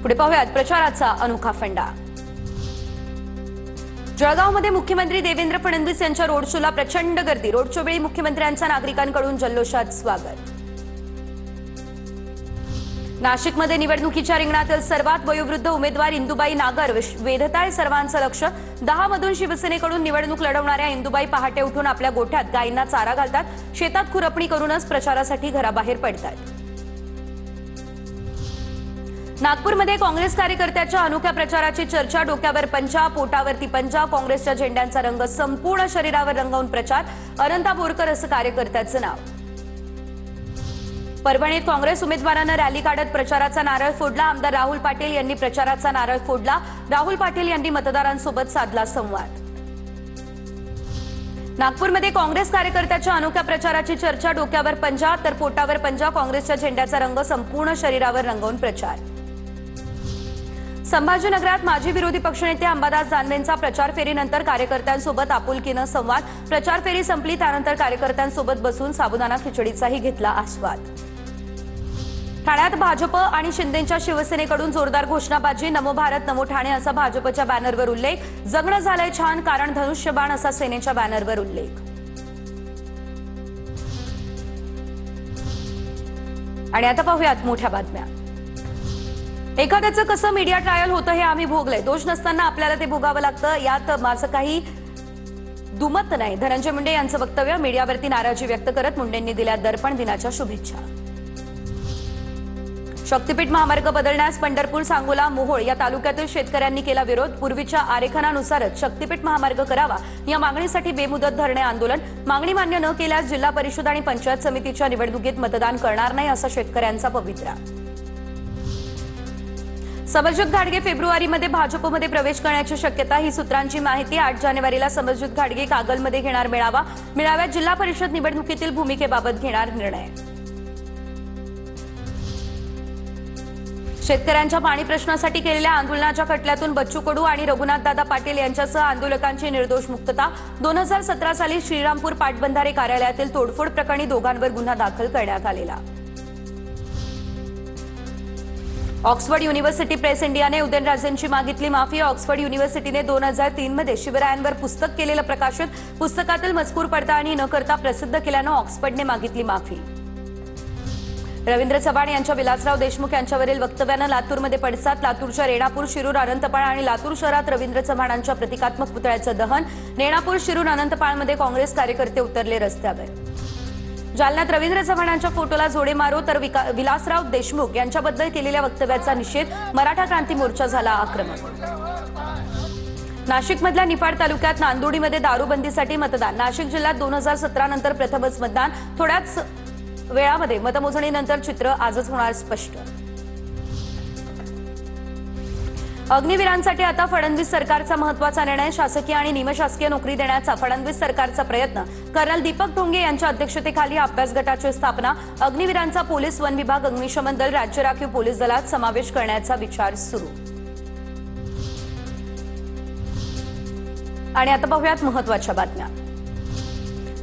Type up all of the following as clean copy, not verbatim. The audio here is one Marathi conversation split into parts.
पुढे पाहूयात प्रचाराचा अनोखा फंडा। जळगावमध्ये मुख्यमंत्री देवेंद्र फडणवीस यांच्या रोड शोला प्रचंड गर्दी। रोड शो वेळी मुख्यमंत्र्यांचा नागरिकांकडून जल्लोषात स्वागत। नाशिकमध्ये निवडणुकीच्या रिंगणातील सर्वात वयोवृद्ध उमेदवार इंदुबाई नागर वेधताय सर्वांचं लक्ष। 10 मधून शिवसेनेकडून निवडणूक लढवणाऱ्या इंदुबाई पहाटे उठून आपल्या गोठ्यात गायींना चारा घालतात, शेतात खुरपणी करूनच प्रचारासाठी घराबाहेर पडतात। नागपूरमध्ये काँग्रेस कार्यकर्त्याच्या अनोख्या प्रचाराची चर्चा। डोक्यावर पंजा, पोटावरती पंजा, काँग्रेसच्या झेंड्यांचा रंग संपूर्ण शरीरावर रंगवून प्रचार। अनंता बोरकर असं कार्यकर्त्याचं नाव। परभणीत काँग्रेस उमेदवारांना रॅली काढत प्रचाराचा नारळ फोडला। आमदार राहुल पाटील यांनी प्रचाराचा नारळ फोडला। राहुल पाटील यांनी मतदारांसोबत साधला संवाद। नागपूरमध्ये काँग्रेस कार्यकर्त्याच्या अनोख्या प्रचाराची चर्चा। डोक्यावर पंजा तर पोटावर पंजा, काँग्रेसच्या झेंड्याचा रंग संपूर्ण शरीरावर रंगवून प्रचार। संभाजीनगरात माजी विरोधी पक्षनेते अंबादास दानवेंचा प्रचार फेरीनंतर कार्यकर्त्यांसोबत आपुलकीनं संवाद। प्रचार फेरी संपली त्यानंतर कार्यकर्त्यांसोबत बसून साबुदाणा खिचडीचाही घेतला आस्वाद। ठाण्यात भाजप आणि शिंदेच्या शिवसेनेकडून जोरदार घोषणाबाजी। नमो भारत नमो ठाणे असा भाजपच्या बॅनरवर उल्लेख। जगणं झालंय छान कारण धनुष्यबाण असा सेनेच्या बॅनरवर उल्लेख। आणि आता पाहूयात मोठ्या बातम्या। एखाद्याचं कसं मीडिया ट्रायल होतं हे आम्ही भोगलंय। दोष नसताना आपल्याला ते भोगावं लागतं, यात माझं काही दुमत नाही। धनंजय मुंडे यांचं वक्तव्य। मीडियावरती नाराजी व्यक्त करत मुंडेंनी दिल्या दर्पण दिनाच्या शुभेच्छा। शक्तीपीठ महामार्ग बदलण्यास पंढरपूर, सांगोला, मोहोळ या तालुक्यातील शेतकऱ्यांनी केला विरोध। पूर्वीच्या आरेखनानुसारच शक्तीपीठ महामार्ग करावा या मागणीसाठी बेमुदत धरणे आंदोलन। मागणी मान्य न केल्यास जिल्हा परिषद आणि पंचायत समितीच्या निवडणुकीत मतदान करणार नाही असा शेतकऱ्यांचा पवित्रा। समरजित घाटगे फेब्रुवारीमध्ये भाजपमध्ये प्रवेश करण्याची शक्यता, ही सूत्रांची माहिती। 8 जानेवारीला समरजित घाटगे कागलमध्ये घेणार मेळावा। मेळाव्यात जिल्हा परिषद निवडणुकीतील भूमिकेबाबत घेणार निर्णय। शेतकऱ्यांच्या पाणी प्रश्नासाठी केलेल्या आंदोलनाच्या खटल्यातून बच्चू कडू आणि रघुनाथदादा पाटील यांच्यासह आंदोलकांची निर्दोष मुक्तता। 2017 साली श्रीरामपूर पाटबंधारे कार्यालयातील तोडफोड प्रकरणी दोघांवर गुन्हा दाखल करण्यात आलेला। ऑक्सफर्ड युनिव्हर्सिटी प्रेस इंडियाने उदयनराजेंची मागितली माफी। ऑक्सफर्ड युनिव्हर्सिटीने 2003 मध्ये शिवरायांवर पुस्तक केलेलं प्रकाशित। पुस्तकातील मजकूर पडताळणी न करता प्रसिद्ध केल्यानं ऑक्सफर्डने मागितली माफी। रवींद्र चव्हाण यांच्या विलासराव देशमुख यांच्यावरील वक्तव्यानं लातूरमध्ये पडसाद। लातूरच्या रेणापूर, शिरूर, अनंतपाळ आणि लातूर शहरात रवींद्र चव्हाणांच्या प्रतिकात्मक पुतळ्याचं दहन। रेणापूर, शिरूर, अनंतपाळमध्ये काँग्रेस कार्यकर्ते उतरले रस्त्यावर। जालन्यात रवींद्र चव्हाणांच्या फोटोला जोडे मारो तर विलासराव देशमुख यांच्याबद्दल केलेल्या वक्तव्याचा निषेध। मराठा क्रांती मोर्चा झाला आक्रमक। नाशिकमधल्या निफाड तालुक्यात नांदोडीमध्ये दारूबंदीसाठी मतदान। नाशिक जिल्ह्यात 2017 नंतर प्रथमच मतदान। थोड्याच वेळामध्ये मतमोजणीनंतर चित्र आजच होणार स्पष्ट। अग्निवीरांसाठी आता फडणवीस सरकारचा महत्त्वाचा निर्णय। शासकीय आणि निमशासकीय नोकरी देण्याचा फडणवीस सरकारचा प्रयत्न। कर्नल दीपक ढोंगे यांच्या अध्यक्षतेखाली अभ्यास गटाची स्थापना। अग्निवीरांचा पोलीस, वन विभाग, अग्निशमन दल, राज्य राखीव पोलीस दलात समावेश करण्याचा विचार सुरू। आणि आता पाहूयात महत्त्वाच्या बातम्या।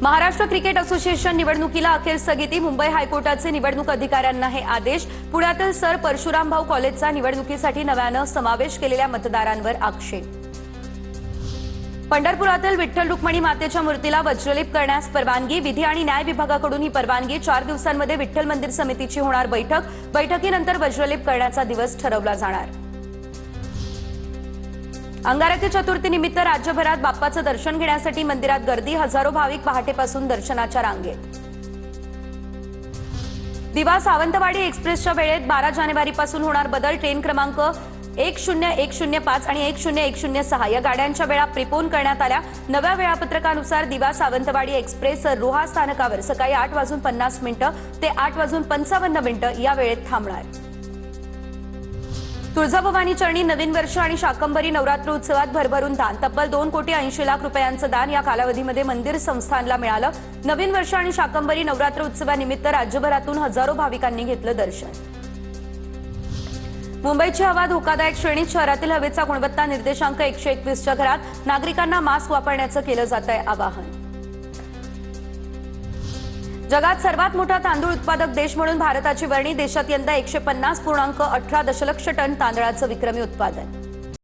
महाराष्ट्र क्रिकेट असोसिएशन निवडणुकीला अखेर स्थगिती। मुंबई हायकोर्टाचे निवडणूक अधिकाऱ्यांना हे आदेश। पुण्यातील सर परशुरामभाऊ कॉलेजचा निवडणुकीसाठी नव्यानं समावेश केलेल्या मतदारांवर आक्षेप। पंढरपुरातील विठ्ठल रुक्मिणी मातेच्या मूर्तीला वज्रलेप करण्यास परवानगी। विधी आणि न्याय विभागाकडून ही परवानगी। 4 दिवसांमध्ये विठ्ठल मंदिर समितीची होणार बैठक। बैठकीनंतर वज्रलेप करण्याचा दिवस ठरवला जाणार। अंगारकी चतुर्थीनिमित्त राज्यभरात बाप्पाचं दर्शन घेण्यासाठी मंदिरात गर्दी। हजारो भाविक पहाटेपासून दर्शनाच्या रांगेत। दिवा सावंतवाडी एक्सप्रेसच्या वेळेत 12 जानेवारीपासून होणार बदल। ट्रेन क्रमांक 10105 आणि 10106 या गाड्यांच्या वेळा प्रीपोन करण्यात आल्या। नव्या वेळापत्रकानुसार दिवा सावंतवाडी एक्सप्रेस रोहा स्थानकावर सकाळी 8:50 ते 8:55 या वेळेत थांबणार। तुळजाभवानी चरणी नवीन वर्ष आणि शाकंभरी नवरात्र उत्सवात भरभरून दान। तब्बल 2,80,00,000 रुपयांचं दान या कालावधीमध्ये मंदिर संस्थानला मिळालं। नवीन वर्ष आणि शाकंभरी नवरात्र उत्सवानिमित्त राज्यभरातून हजारो भाविकांनी घेतलं दर्शन। मुंबईची हवा धोकादायक श्रेणीत। शहरातील हवेचा गुणवत्ता निर्देशांक 121च्या घरात। नागरिकांना मास्क वापरण्याचं केलं जातंय आवाहन। जगात सर्वात मोठा तांदूळ उत्पादक देश म्हणून भारताची वर्णी. देशात यंदा 150.18 दशलक्ष टन तांदळाचं विक्रमी उत्पादन.